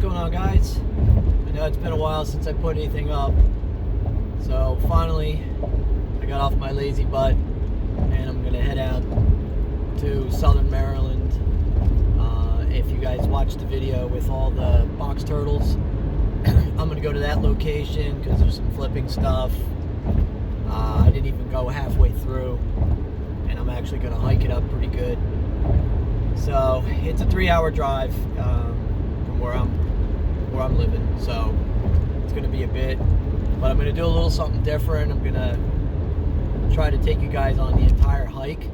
going on, guys? I know it's been a while since I put anything up, so finally I got off my lazy butt and I'm gonna head out to Salem Maryland. If you guys watched the video with all the box turtles, I'm gonna go to that location because there's some flipping stuff. I didn't even go halfway through, and I'm actually gonna hike it up pretty good. So it's a 3-hour drive from where I'm living, so it's gonna be a bit, but I'm gonna do a little something different. I'm gonna try to take you guys on the entire hike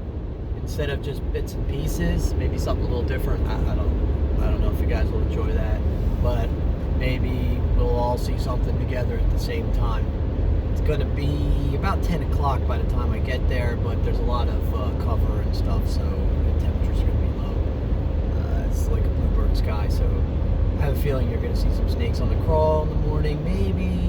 instead of just bits and pieces. Maybe something a little different. I don't know if you guys will enjoy that, but maybe we'll all see something together at the same time. It's gonna be about 10 o'clock by the time I get there, but there's a lot of cover and stuff, so the temperature's gonna be low. It's like a bluebird sky, so I have a feeling you're gonna see some snakes on the crawl in the morning. Maybe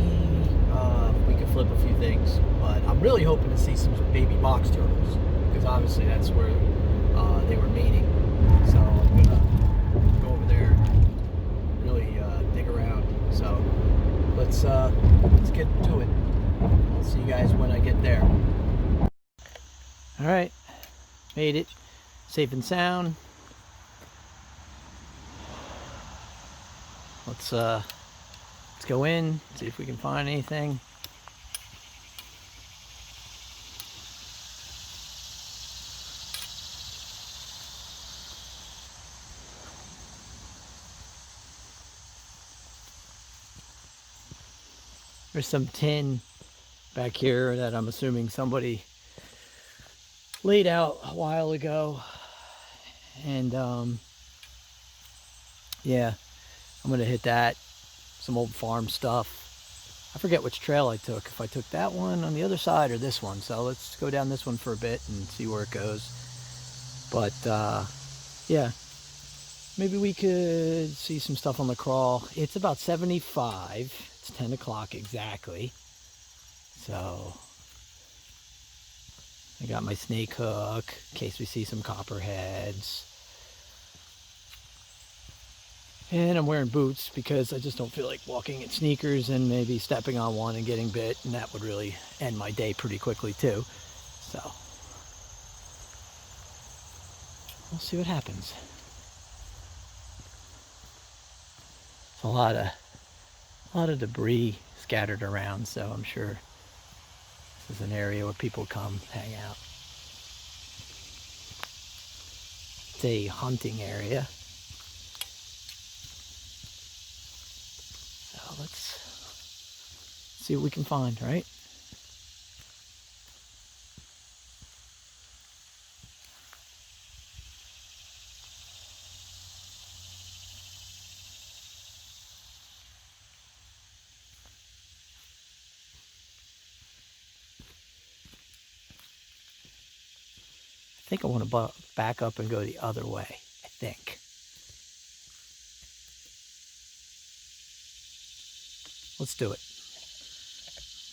we could flip a few things, but I'm really hoping to see some baby box turtles, because obviously that's where they were mating. So I'm gonna go over there and really dig around. So let's get to it. I'll see you guys when I get there. All right, made it safe and sound. Let's go in, see if we can find anything. There's some tin back here that I'm assuming somebody laid out a while ago. And yeah, I'm gonna hit that. Some old farm stuff. I forget which trail I took, if I took that one on the other side or this one. So let's go down this one for a bit and see where it goes. But yeah, maybe we could see some stuff on the crawl. It's about 75. It's 10 o'clock exactly. So I got my snake hook in case we see some copperheads. And I'm wearing boots because I just don't feel like walking in sneakers and maybe stepping on one and getting bit, and that would really end my day pretty quickly too. So we'll see what happens. It's a lot of debris scattered around, so I'm sure this is an area where people come hang out. It's a hunting area. So let's see what we can find, right? I think I want to back up and go the other way, I think. Let's do it.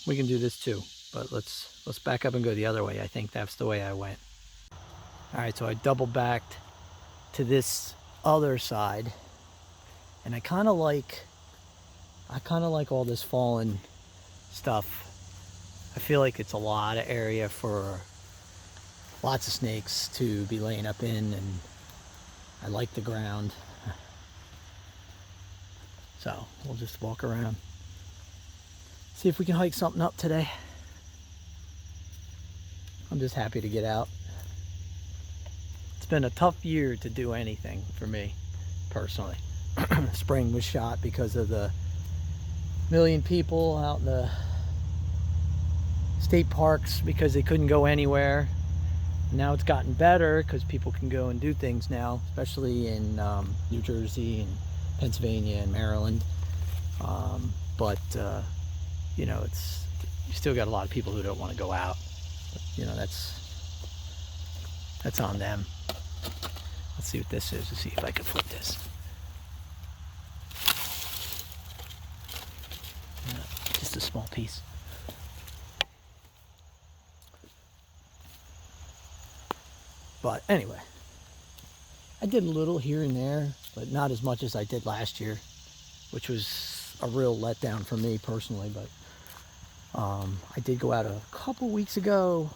We can do this too, but let's back up and go the other way. I think that's the way I went. All right, so I double backed to this other side, and I kind of like all this fallen stuff. I feel like it's a lot of area for lots of snakes to be laying up in, and I like the ground. So we'll just walk around. See if we can hike something up today. I'm just happy to get out. It's been a tough year to do anything for me, personally. Spring was shot because of the million people out in the state parks because they couldn't go anywhere. Now it's gotten better because people can go and do things now, especially in New Jersey and Pennsylvania and Maryland. But you know, you still got a lot of people who don't want to go out. But, you know, that's on them. Let's see what this is. Let's see if I can flip this. Just a small piece. But anyway, I did a little here and there, but not as much as I did last year. which was a real letdown for me personally. But I did go out a couple weeks ago,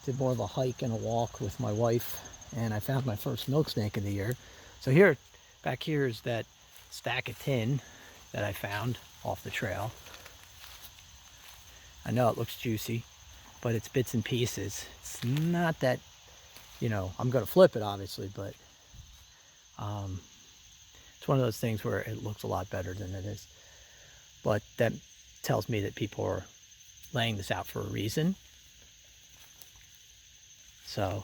did more of a hike and a walk with my wife, and I found my first milk snake of the year. So here, back here is that stack of tin that I found off the trail. I know it looks juicy, but it's bits and pieces. It's not that, you know, I'm gonna flip it obviously, but it's one of those things where it looks a lot better than it is. But that tells me that people are laying this out for a reason. So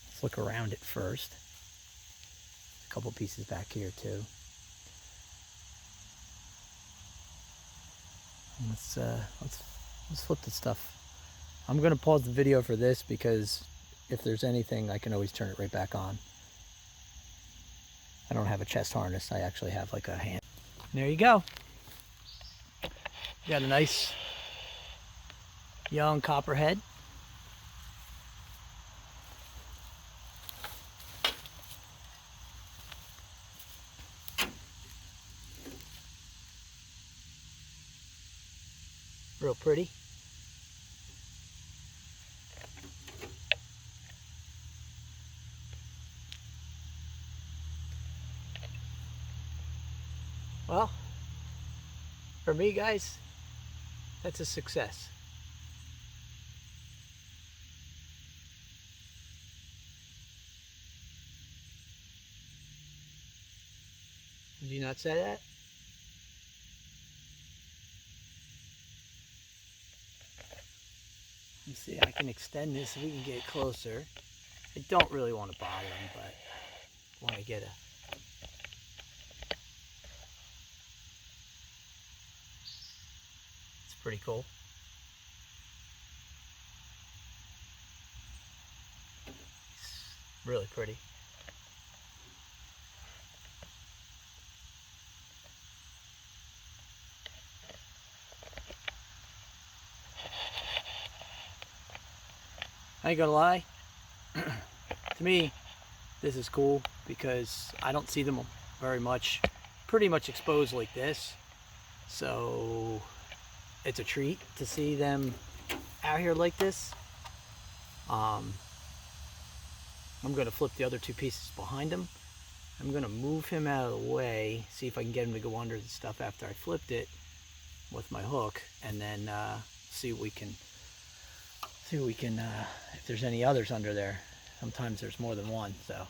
let's look around it first. A couple pieces back here too. Let's flip the stuff. I'm gonna pause the video for this because if there's anything, I can always turn it right back on. I don't have a chest harness. I actually have like a hand. And there you go. You got a nice young copperhead. Real pretty. Well, for me guys, that's a success. Did you not say that? Let me see, I can extend this so we can get closer. I don't really want to bother him, but I want to get a... It's pretty cool. It's really pretty. I ain't gonna lie, to me, this is cool because I don't see them very much, pretty much exposed like this. So it's a treat to see them out here like this. I'm gonna flip the other two pieces behind him. I'm gonna move him out of the way, see if I can get him to go under the stuff after I flipped it with my hook, and then see what we can, if there's any others under there. Sometimes there's more than one, so.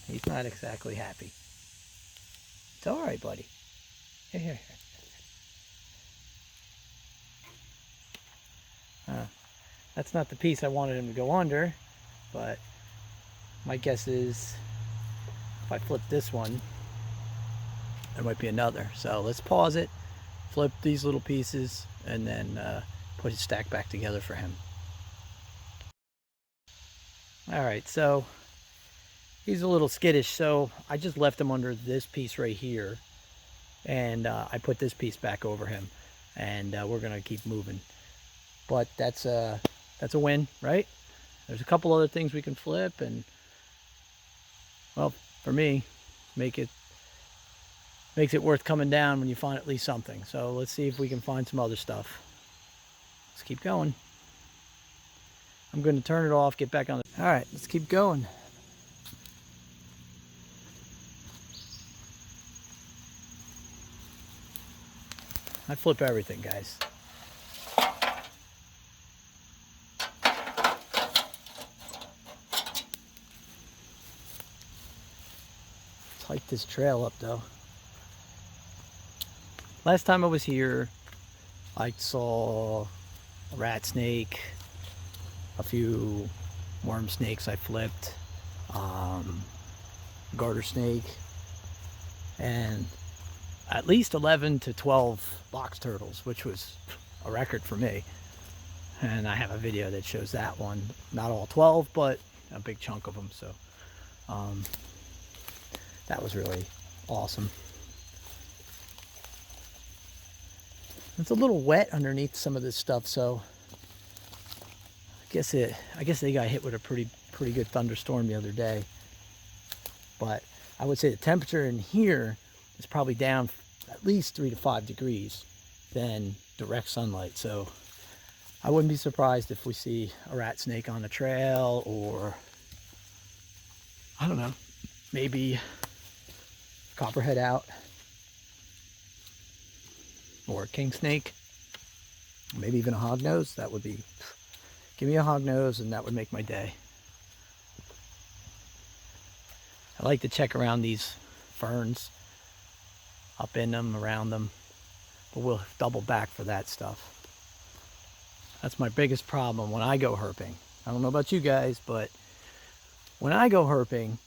He's not exactly happy. It's all right, buddy. Here. That's not the piece I wanted him to go under, but my guess is if I flip this one, there might be another. So let's pause it, flip these little pieces, and then put his stack back together for him. All right, so he's a little skittish, so I just left him under this piece right here, and I put this piece back over him, and we're gonna keep moving. But that's a win, right? There's a couple other things we can flip, and well, for me, makes it worth coming down when you find at least something. So let's see if we can find some other stuff. Let's keep going. I'm going to turn it off, get back on the... All right, let's keep going. I flip everything, guys. Let's hike this trail up, though. Last time I was here, I saw a rat snake, a few worm snakes I flipped, garter snake, and at least 11 to 12 box turtles, which was a record for me. And I have a video that shows that one. Not all 12, but a big chunk of them. So that was really awesome. It's a little wet underneath some of this stuff, so I guess they got hit with a pretty good thunderstorm the other day. But I would say the temperature in here is probably down at least 3 to 5 degrees than direct sunlight. So I wouldn't be surprised if we see a rat snake on the trail, or I don't know, maybe copperhead out, or a king snake, maybe even a hognose. That would be, give me a hognose and that would make my day. I like to check around these ferns, up in them, around them, but we'll double back for that stuff. That's my biggest problem when I go herping. I don't know about you guys, but when I go herping,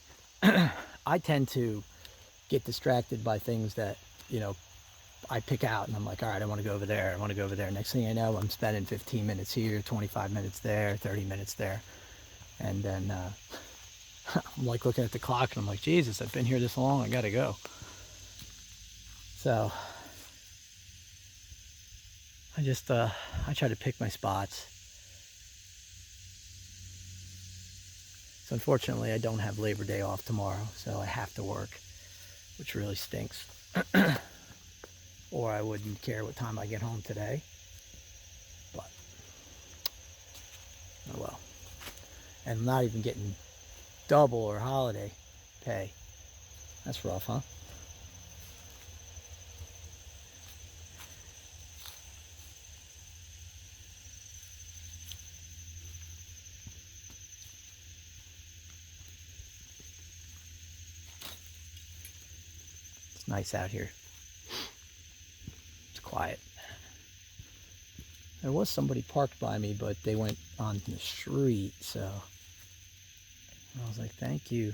I tend to get distracted by things that, you know, I pick out, and I'm like, all right, I want to go over there, I want to go over there. Next thing I know, I'm spending 15 minutes here, 25 minutes there, 30 minutes there. And then I'm like looking at the clock and I'm like, Jesus, I've been here this long, I gotta go. So I just I try to pick my spots. So unfortunately I don't have Labor Day off tomorrow, so I have to work, which really stinks. Or I wouldn't care what time I get home today, but oh well. And I'm not even getting double or holiday pay. That's rough, huh? It's nice out here. It's quiet. There was somebody parked by me, but they went on the street, so I was like, thank you.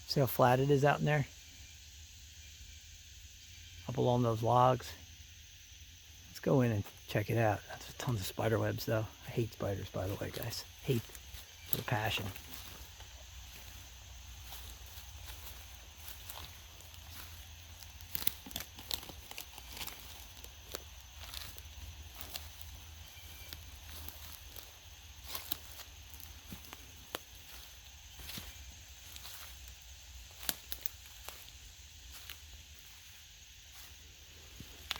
See how flat it is out in there? Up along those logs. Let's go in and check it out. There's tons of spider webs though. I hate spiders, by the way, guys. Hate with a passion.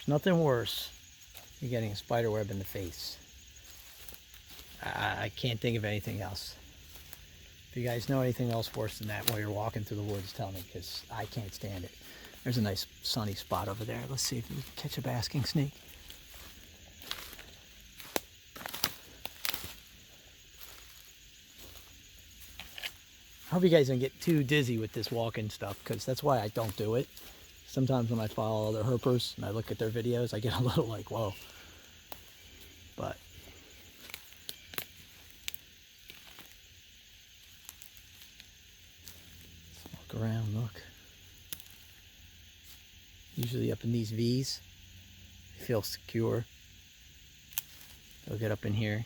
Nothing worse than getting a spider web in the face. I can't think of anything else. If you guys know anything else worse than that while you're walking through the woods, tell me, because I can't stand it. There's a nice sunny spot over there. Let's see if we can catch a basking snake. I hope you guys don't get too dizzy with this walking stuff, because that's why I don't do it. Sometimes when I follow other herpers and I look at their videos, I get a little like, whoa. But let's walk around, look. Usually up in these V's, I feel secure. They'll get up in here.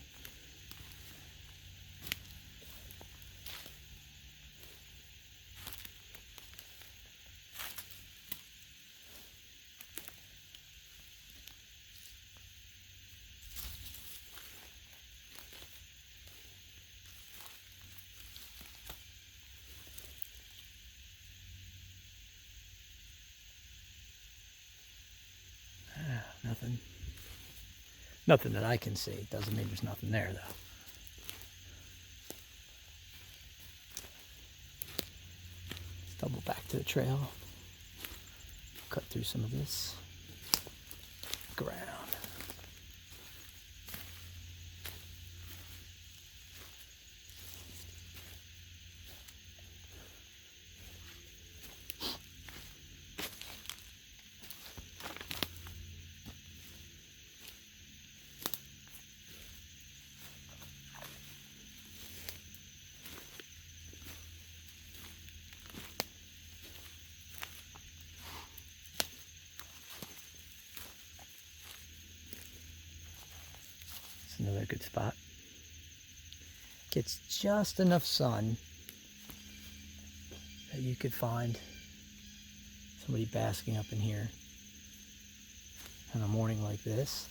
Nothing that I can see. Doesn't mean there's nothing there, though. Let's double back to the trail. Cut through some of this. Look around. another good spot. Gets just enough sun that you could find somebody basking up in here on a morning like this.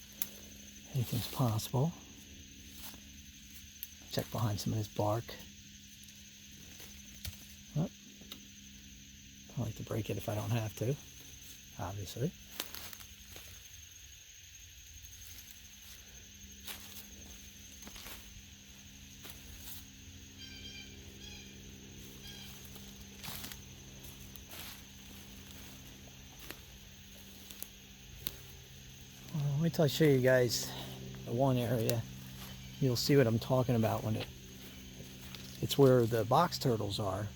Anything's possible. Check behind some of this bark. Oh, I like to break it if I don't have to, obviously. Wait till I show you guys the one area. You'll see what I'm talking about when it's where the box turtles are,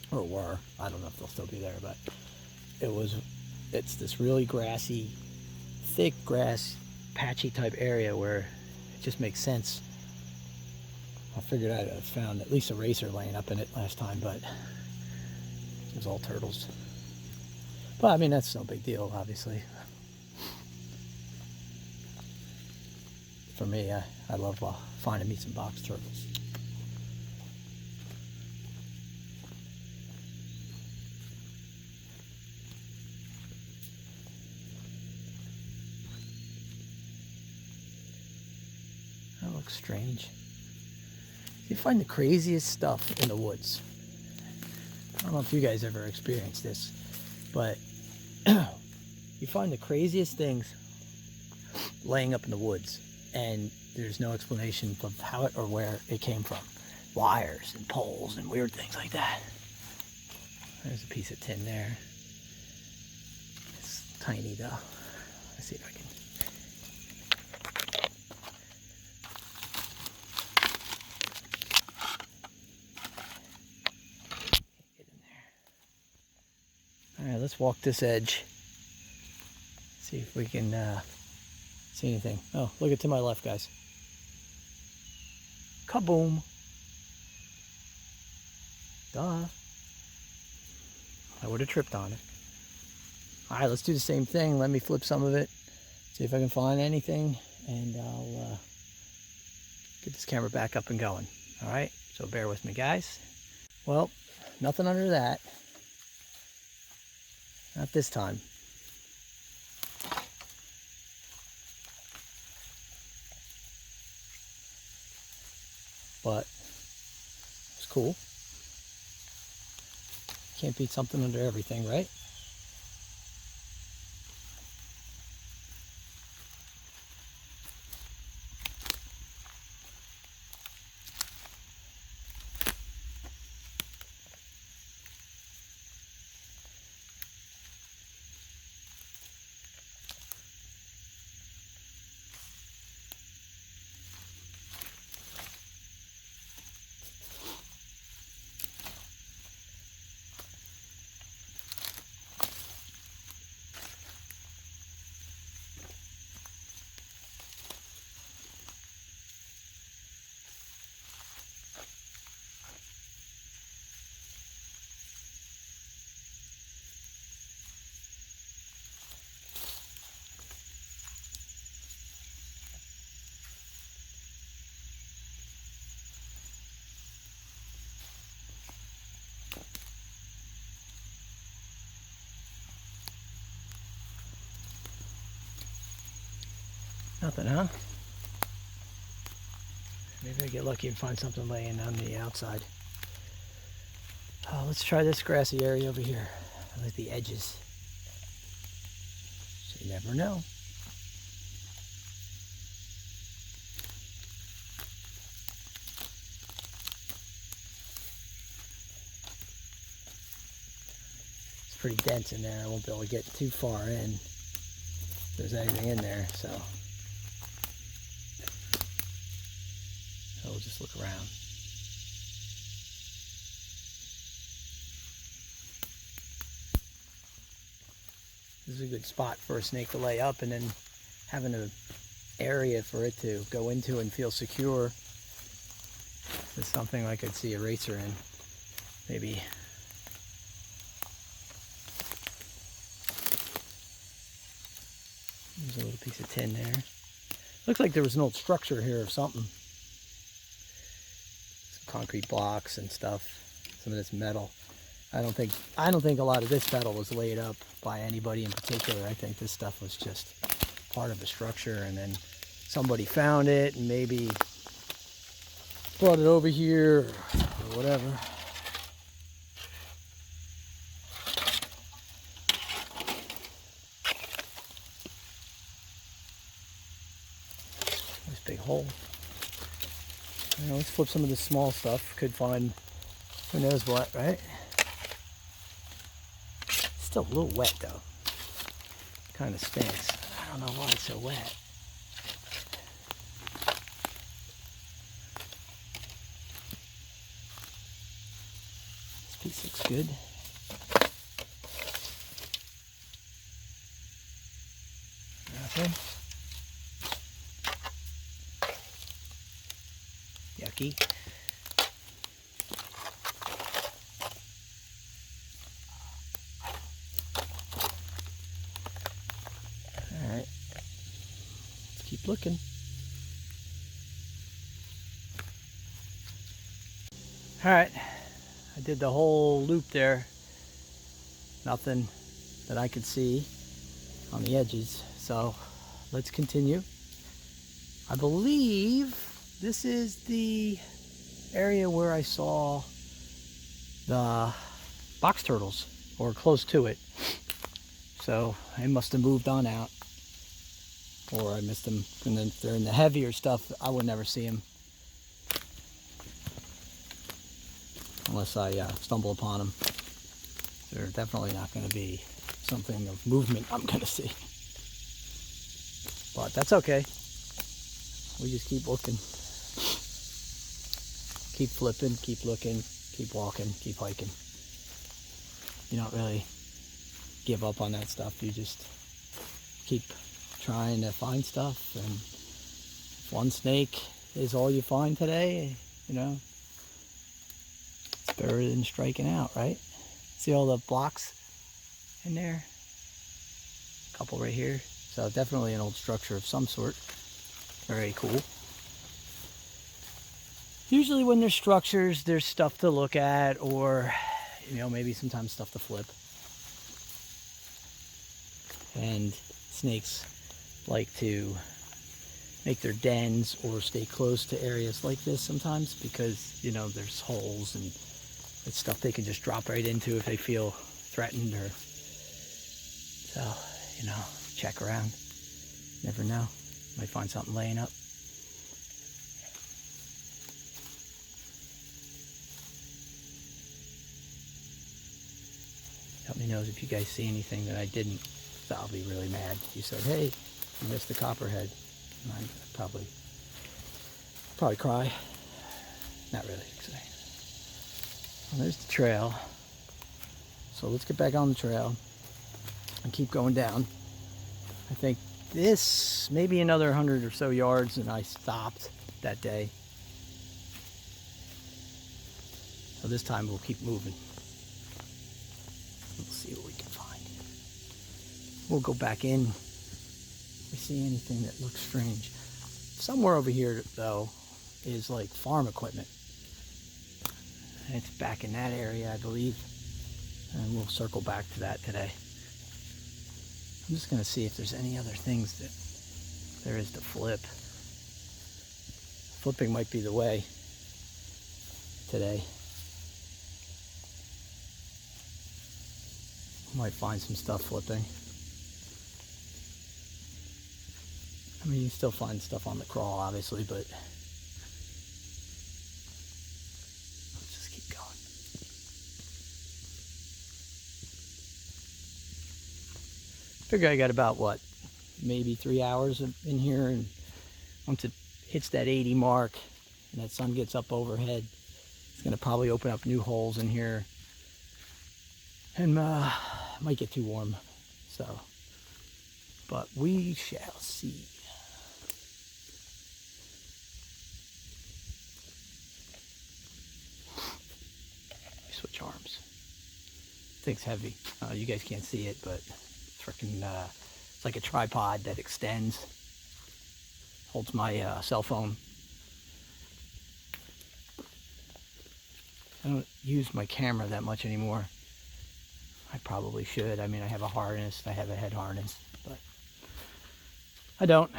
or were. I don't know if they'll still be there, but it's this really grassy, thick grass, patchy type area where it just makes sense. I figured I'd have found at least a racer laying up in it last time, but it was all turtles. But I mean, that's no big deal, obviously. For me, I love finding me some box turtles. That looks strange. You find the craziest stuff in the woods. I don't know if you guys ever experienced this, but you find the craziest things laying up in the woods. And there's no explanation of how it or where it came from. Wires and poles and weird things like that. There's a piece of tin there. It's tiny though. Let's see if I can. Get in there. All right, let's walk this edge. See if we can see anything. Oh, look it to my left, guys. Kaboom. Duh. I would have tripped on it. All right, let's do the same thing. Let me flip some of it. See if I can find anything. And I'll get this camera back up and going. All right, so bear with me, guys. Well, nothing under that. Not this time. But it's cool. Can't beat something under everything, right? Nothing, huh? Maybe I get lucky and find something laying on the outside. Oh, let's try this grassy area over here. I like the edges. So you never know. It's pretty dense in there. I won't be able to get too far in if there's anything in there, so we'll just look around. This is a good spot for a snake to lay up, and then having an area for it to go into and feel secure. This is something I could see a racer in, maybe. There's a little piece of tin there. Looks like there was an old structure here or something. Some concrete blocks and stuff. Some of this metal. I don't think a lot of this metal was laid up by anybody in particular. I think this stuff was just part of the structure, and then somebody found it and maybe brought it over here or whatever. Nice big hole. You know, let's flip some of this small stuff. Could find who knows what, right? Still a little wet though. Kind of stinks. I don't know why it's so wet. This piece looks good. Nothing. Yucky. Alright. Let's keep looking. Alright. I did the whole loop there. Nothing that I could see on the edges. So let's continue. I believe this is the area where I saw the box turtles, or close to it. So I must have moved on out, or I missed them. And then if they're in the heavier stuff, I would never see them unless I stumble upon them. They're definitely not going to be something of movement I'm going to see. But that's okay. We just keep looking. Keep flipping, keep looking, keep walking, keep hiking. You don't really give up on that stuff. You just keep trying to find stuff. And if one snake is all you find today, you know, it's better than striking out, right? See all the blocks in there? A couple right here. So definitely an old structure of some sort. Very cool. Usually when there's structures, there's stuff to look at, or, you know, maybe sometimes stuff to flip. And snakes like to make their dens or stay close to areas like this sometimes because, you know, there's holes and it's stuff they can just drop right into if they feel threatened, or so, you know, check around. Never know. Might find something laying up. Help me know if you guys see anything that I didn't. So I'll be really mad if you said, hey, you missed the copperhead. I'd probably cry. Not really. Well, there's the trail. So let's get back on the trail and keep going down. I think this, maybe another 100 or so yards, and I stopped that day. So this time we'll keep moving. We'll see what we can find. We'll go back in if we see anything that looks strange. Somewhere over here, though, is like farm equipment. It's back in that area, I believe. And we'll circle back to that today. I'm just going to see if there's any other things that there is to flip. Flipping might be the way today. Might find some stuff flipping. I mean, you still find stuff on the crawl, obviously, but let's just keep going. Figure I got about, what, maybe 3 hours in here, and once it hits that 80 mark and that sun gets up overhead, it's going to probably open up new holes in here, and might get too warm, so, but we shall see. Switch arms. Thing's heavy. You guys can't see it, but freaking, it's like a tripod that extends. holds my cell phone. I don't use my camera that much anymore. I probably should. I mean, I have a harness, I have a head harness, but I don't.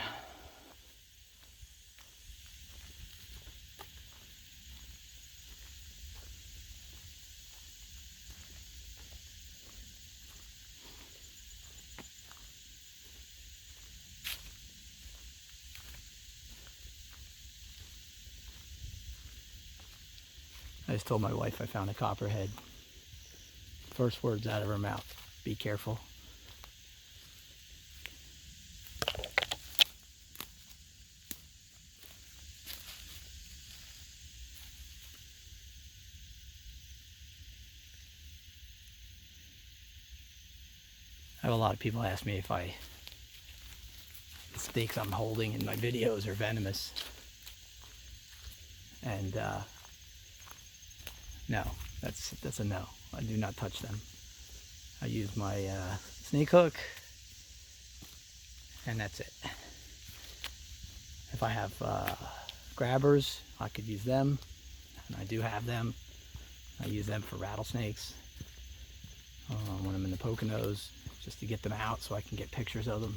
I just told my wife I found a copperhead. First words out of her mouth, be careful. I have a lot of people ask me if the snakes I'm holding in my videos are venomous. And no, that's a no. I do not touch them. I use my snake hook, and that's it. If I have grabbers, I could use them, and I do have them. I use them for rattlesnakes when I'm in the Poconos, just to get them out so I can get pictures of them.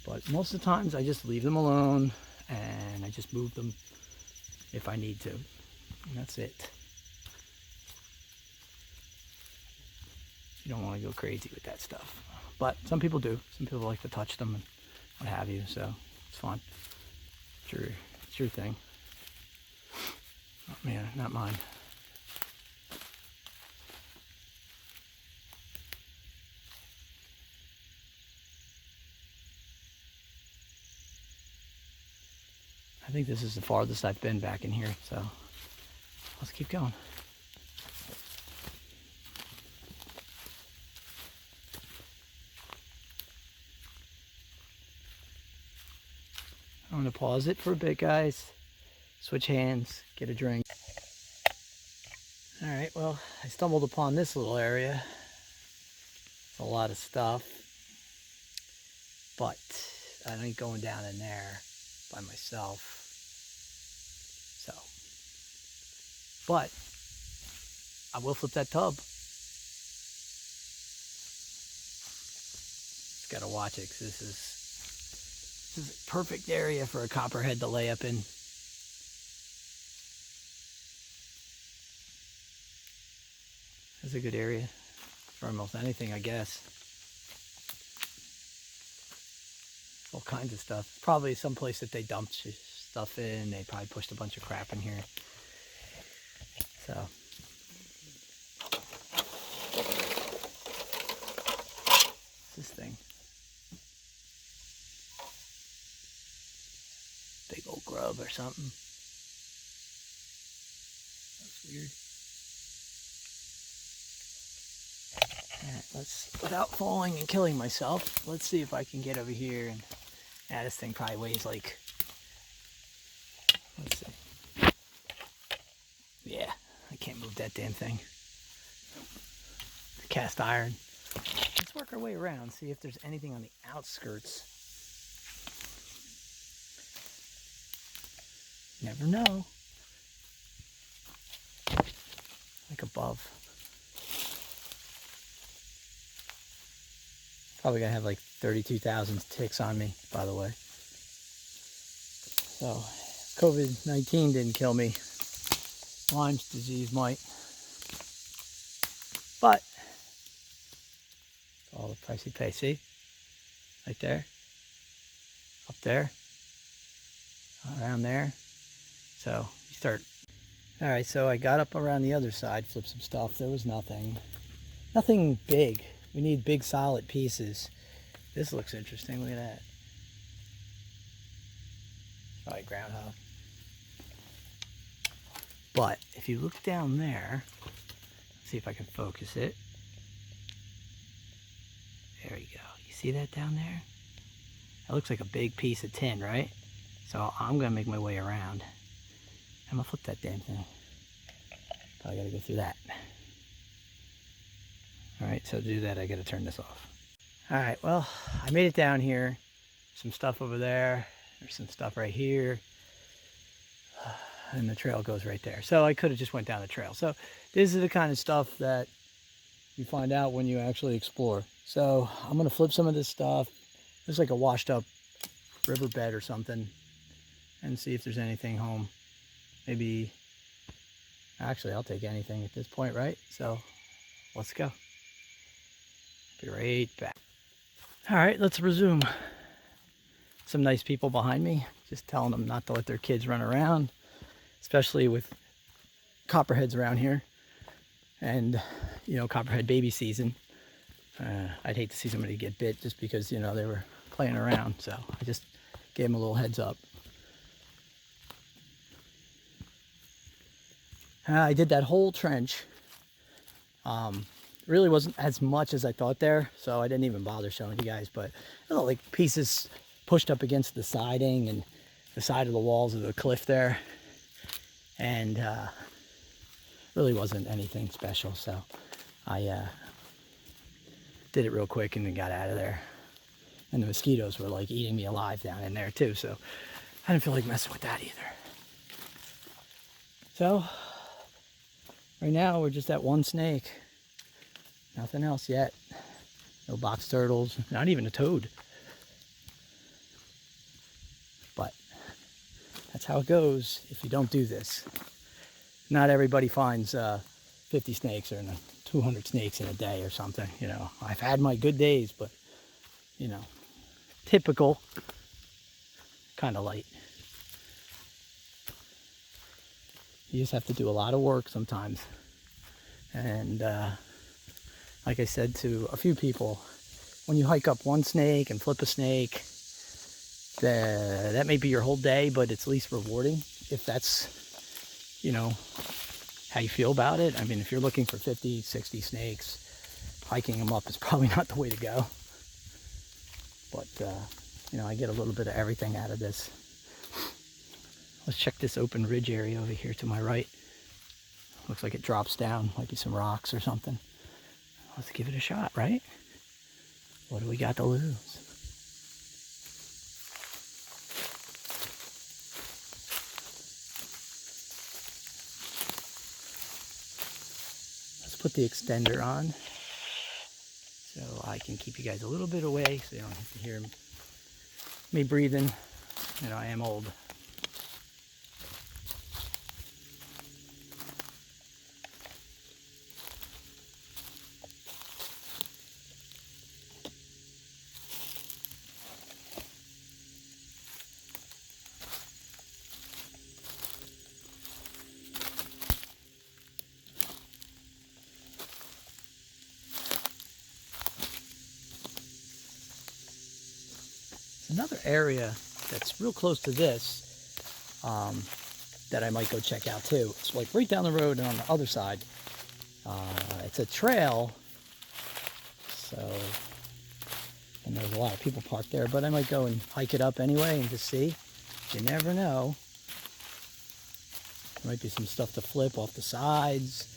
But most of the times I just leave them alone, and I just move them if I need to, and that's it. You don't want to go crazy with that stuff, but some people do. Some people like to touch them and what have you, so it's fun. It's your thing. Oh man, not mine. I think this is the farthest I've been back in here, so let's keep going. I'm going to pause it for a bit, guys. Switch hands, get a drink. Alright, well, I stumbled upon this little area. It's a lot of stuff, but I ain't going down in there by myself. So, but I will flip that tub. Just gotta watch it, because this is a perfect area for a copperhead to lay up in. It's a good area for almost anything, I guess. All kinds of stuff. Probably some place that they dumped stuff in. They probably pushed a bunch of crap in here. So. What's this thing? Big old grub or something. That's weird. Alright, without falling and killing myself, let's see if I can get over here and, this thing probably weighs like, let's see. Yeah, I can't move that damn thing. The cast iron. Let's work our way around, see if there's anything on the outskirts. Never know. Like above. Probably gonna have like 32,000 ticks on me, by the way. So, COVID-19 didn't kill me. Lyme's disease might. But, it's all the price you pay. See? Right there. Up there. Around there. So, you start. Alright, so I got up around the other side, flipped some stuff. There was nothing. Nothing big. We need big solid pieces. This looks interesting. Look at that. Probably groundhog. But if you look down there, see if I can focus it. There you go. You see that down there? That looks like a big piece of tin, right? So I'm gonna make my way around. I'm gonna flip that damn thing. Probably gotta go through that. Alright, so to do that I gotta turn this off. Alright, well, I made it down here. Some stuff over there. There's some stuff right here. And the trail goes right there. So I could have just went down the trail. So this is the kind of stuff that you find out when you actually explore. So I'm going to flip some of this stuff. There's like a washed up riverbed or something, and see if there's anything home. Maybe, actually I'll take anything at this point, right? So let's go. Be right back. All right, let's resume. Some nice people behind me, just telling them not to let their kids run around, especially with copperheads around here. And, you know, copperhead baby season. I'd hate to see somebody get bit just because, you know, they were playing around. So I just gave them a little heads up. I did that whole trench. Really wasn't as much as I thought there, so I didn't even bother showing you guys, but like pieces pushed up against the siding and the side of the walls of the cliff there, and really wasn't anything special. So I did it real quick and then got out of there. And the mosquitoes were like eating me alive down in there too, so I didn't feel like messing with that either. So right now we're just at one snake. Nothing else yet. No box turtles, not even a toad. But that's how it goes if you don't do this. Not everybody finds 50 snakes or 200 snakes in a day or something. You know, I've had my good days, but, you know, typical, kind of light. You just have to do a lot of work sometimes. And like I said to a few people, when you hike up one snake and flip a snake, that may be your whole day, but it's least rewarding if that's, you know, how you feel about it. I mean, if you're looking for 50, 60 snakes, hiking them up is probably not the way to go. But, you know, I get a little bit of everything out of this. Let's check this open ridge area over here to my right. Looks like it drops down, might be some rocks or something. Let's give it a shot, right? What do we got to lose? Let's put the extender on so I can keep you guys a little bit away so you don't have to hear me breathing. You know, I am old. Another area that's real close to this that I might go check out too. It's like right down the road and on the other side. It's a trail, so, and there's a lot of people parked there, but I might go and hike it up anyway and just see. You never know. There might be some stuff to flip off the sides.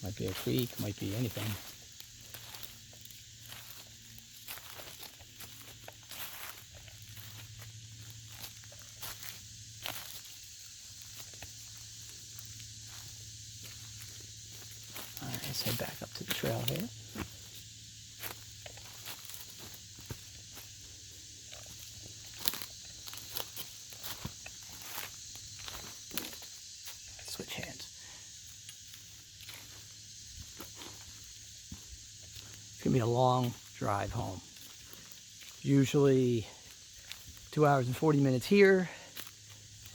Might be a creek, might be anything. Let's head back up to the trail here. Switch hands. It's going to be a long drive home. Usually 2 hours and 40 minutes here,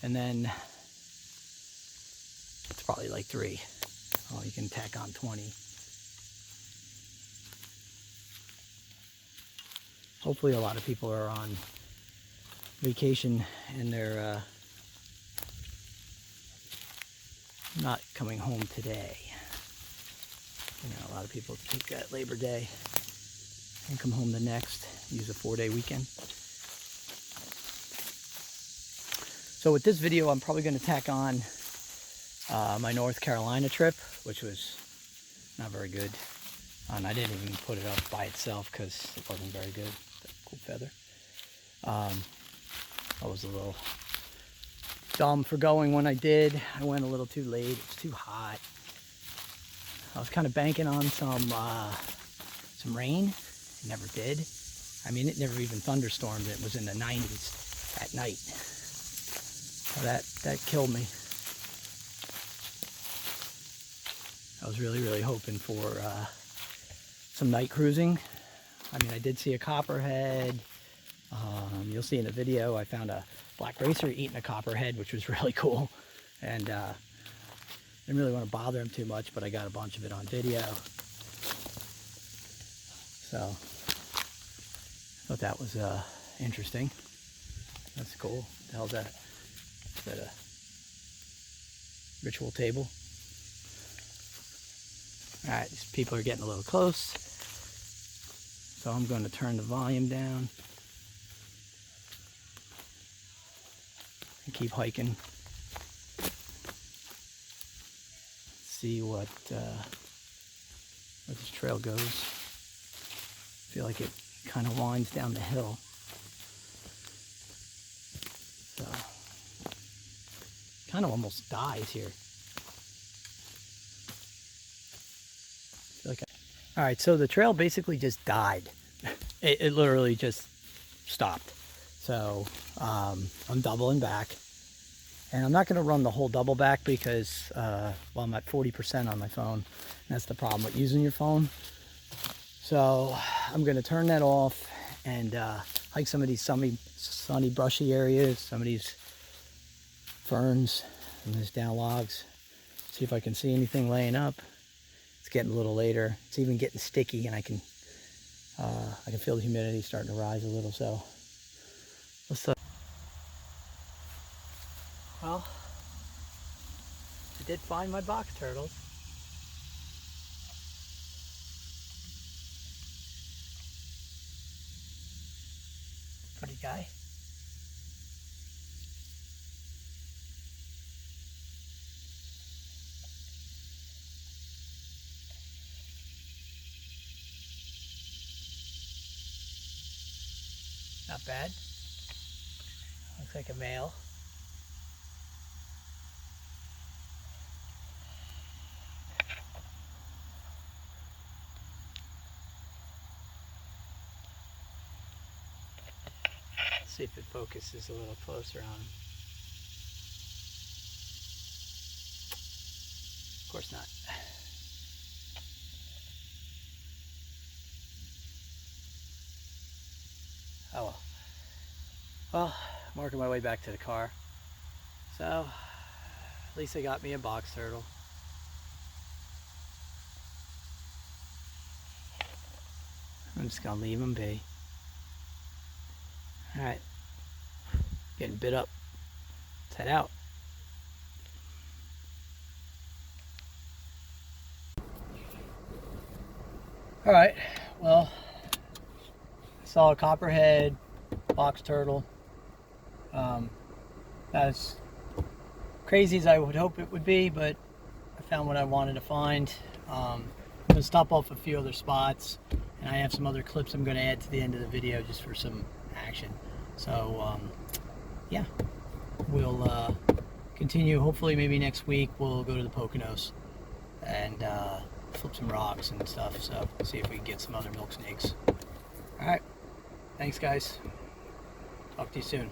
and then it's probably like 3. Oh, you can tack on 20. Hopefully a lot of people are on vacation and they're not coming home today. You know, a lot of people take that Labor Day and come home the next, use a 4-day weekend. So with this video, I'm probably going to tack on my North Carolina trip, which was not very good. And I didn't even put it up by itself because it wasn't very good. Cool feather. I was a little dumb for going when I did. I went a little too late. It was too hot. I was kind of banking on some rain. It never did. I mean, it never even thunderstormed. It was in the 90s at night. So that killed me. I was really hoping for some night cruising. I mean, I did see a copperhead. You'll see in the video, I found a black racer eating a copperhead, which was really cool. And didn't really want to bother him too much, but I got a bunch of it on video. So I thought that was interesting. That's cool. What the hell's that? Is that a ritual table? All right, these people are getting a little close. So I'm going to turn the volume down and keep hiking. See what where this trail goes. I feel like it kind of winds down the hill. So kind of almost dies here. All right, so the trail basically just died. It literally just stopped. So I'm doubling back. And I'm not going to run the whole double back because, well, I'm at 40% on my phone. That's the problem with using your phone. So I'm going to turn that off and hike some of these sunny, brushy areas, some of these ferns and these down logs. See if I can see anything laying up. It's getting a little later. It's even getting sticky, and I can feel the humidity starting to rise a little. So let's. Well, I did find my box turtles. Pretty guy. Not bad. Looks like a male. Let's see if it focuses a little closer on him. Of course not. Oh well. Well, I'm working my way back to the car. So, at least I got me a box turtle. I'm just gonna leave him be. Alright. Getting bit up. Let's head out. Alright, well, I saw a copperhead, box turtle. Not as crazy as I would hope it would be, but I found what I wanted to find. I'm going to stop off a few other spots, and I have some other clips I'm going to add to the end of the video just for some action. So, yeah, we'll continue. Hopefully, maybe next week we'll go to the Poconos and flip some rocks and stuff. So, see if we can get some other milk snakes. All right, thanks, guys. Talk to you soon.